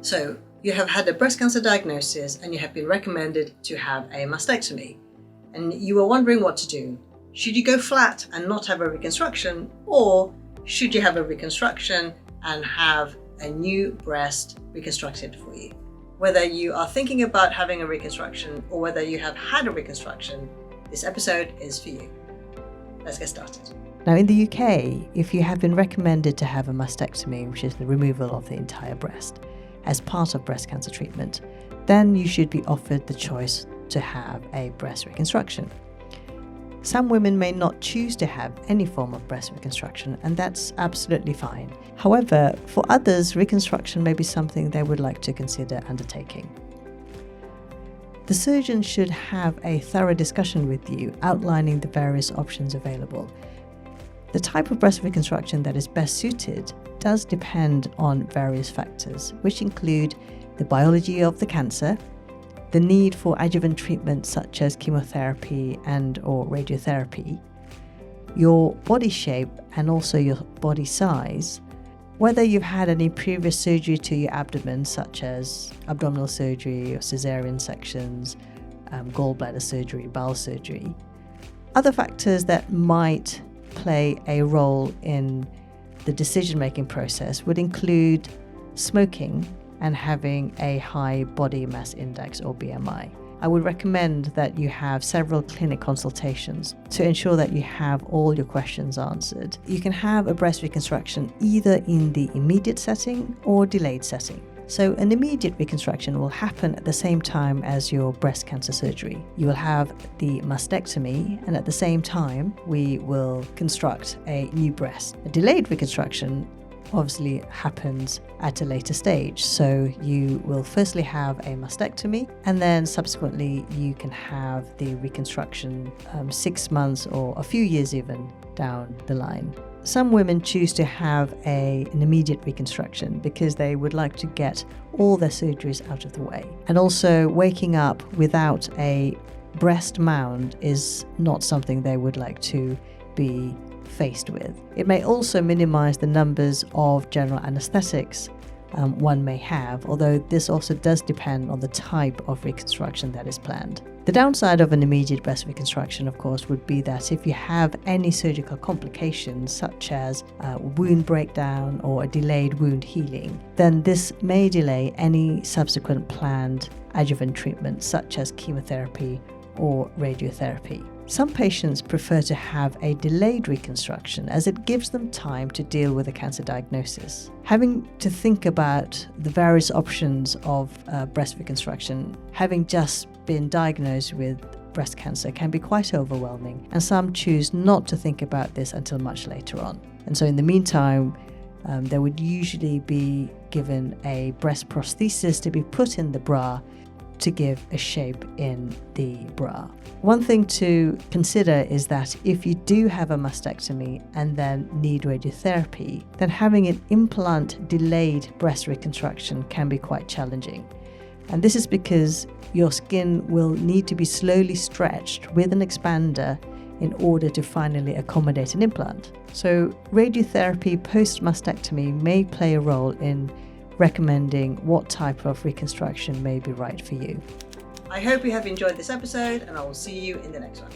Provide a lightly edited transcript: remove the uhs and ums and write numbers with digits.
So you have had a breast cancer diagnosis and you have been recommended to have a mastectomy, and you were wondering what to do. Should you go flat and not have a reconstruction, or should you have a reconstruction and have a new breast reconstructed for you? Whether you are thinking about having a reconstruction or whether you have had a reconstruction, this episode is for you. Let's get started. Now, in the UK, if you have been recommended to have a mastectomy, which is the removal of the entire breast, as part of breast cancer treatment, then you should be offered the choice to have a breast reconstruction. Some women may not choose to have any form of breast reconstruction, and that's absolutely fine. However, for others, reconstruction may be something they would like to consider undertaking. The surgeon should have a thorough discussion with you, outlining the various options available. The type of breast reconstruction that is best suited does depend on various factors, which include the biology of the cancer, the need for adjuvant treatment such as chemotherapy and/or radiotherapy, your body shape and also your body size, whether you've had any previous surgery to your abdomen such as abdominal surgery or cesarean sections, gallbladder surgery, bowel surgery. Other factors that might play a role in the decision-making process would include smoking and having a high body mass index or BMI. I would recommend that you have several clinic consultations to ensure that you have all your questions answered. You can have a breast reconstruction either in the immediate setting or delayed setting. So an immediate reconstruction will happen at the same time as your breast cancer surgery. You will have the mastectomy, and at the same time, we will construct a new breast. A delayed reconstruction obviously happens at a later stage. So you will firstly have a mastectomy, and then subsequently you can have the reconstruction 6 months or a few years even down the line. Some women choose to have an immediate reconstruction because they would like to get all their surgeries out of the way. And also, waking up without a breast mound is not something they would like to be faced with. It may also minimize the numbers of general anesthetics one may have, although this also does depend on the type of reconstruction that is planned. The downside of an immediate breast reconstruction, of course, would be that if you have any surgical complications such as wound breakdown or a delayed wound healing, then this may delay any subsequent planned adjuvant treatment such as chemotherapy or radiotherapy. Some patients prefer to have a delayed reconstruction as it gives them time to deal with a cancer diagnosis. Having to think about the various options of breast reconstruction, having just been diagnosed with breast cancer, can be quite overwhelming, and some choose not to think about this until much later on. And so in the meantime, they would usually be given a breast prosthesis to be put in the bra to give a shape in the bra. One thing to consider is that if you do have a mastectomy and then need radiotherapy, then having an implant delayed breast reconstruction can be quite challenging. And this is because your skin will need to be slowly stretched with an expander in order to finally accommodate an implant. So radiotherapy post-mastectomy may play a role in recommending what type of reconstruction may be right for you. I hope you have enjoyed this episode, and I will see you in the next one.